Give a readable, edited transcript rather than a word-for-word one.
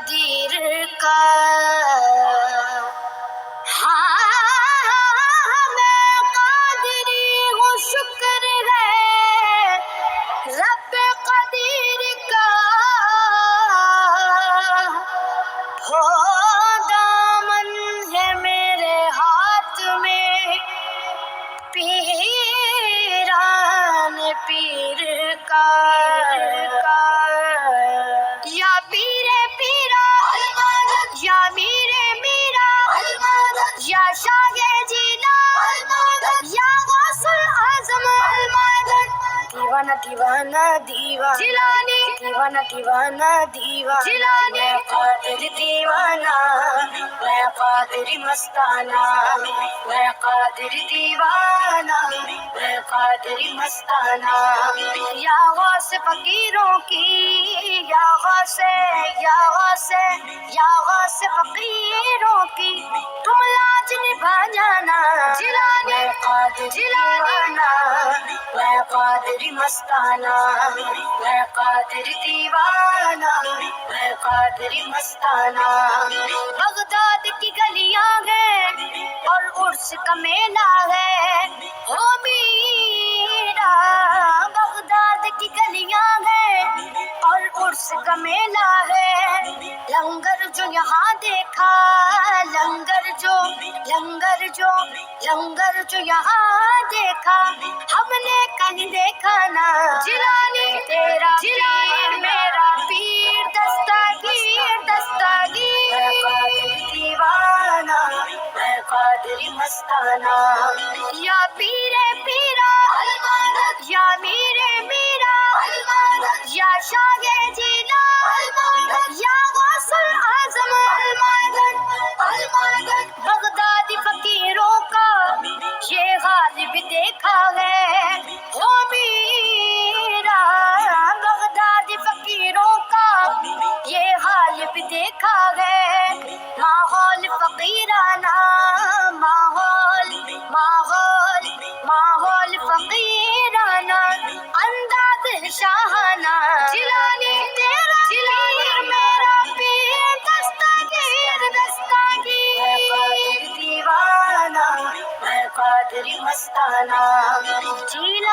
قدیر کا میں قادری ہوں، شکر ہے رب قدیر کا ہو دامن ہے میرے ہاتھ میں پیران پیر کا یا پیر پیرا یا میر میرا یا شاہ جیلا یا غوث الاعظم دیوانہ دیوانہ دیوانہ جیلانی دیوانہ دیوانہ دیوانہ جیلانی میں قادر دیوانہ میں قادر مستانہ میں قادر دیوانہ میں قادر مستانہ یا غوث فقیروں کی یا غوث فقیروں کی تم لاج نبھا جانا جیلانی میں قادر دیوانہ میں قادر مستانہ میں قادر دیوانہ میں قادر مستانہ بغداد کی گلیاں ہیں اور عرس کا میلہ ہے ہو میرا بغداد کی گلیاں ہیں اور عرس کا میلہ ہے لنگر جو یہاں دیکھا لنگر جو یہاں دیکھا ہم نے کہیں دیکھا نہ جیلانی تیرا پیر میرا پیر دستگیر میں قادر دیوانہ میں قادر مستانہ یا پیر پیرا یا میر میرا یا شاہ جیلا یا غوث الاعظم بغدادی فقیروں کا یہ غالب دیکھا ہے ہو میرا بغدادی فقیروں کا یہ غالب دیکھا ہے ماحول فقیرانہ ماحول فقیرانہ انداز شاہانہ جیلانی تیرا پیر میرا پیر دستگیر میں قادر دیوانہ میں قادر مستانہ جیلانی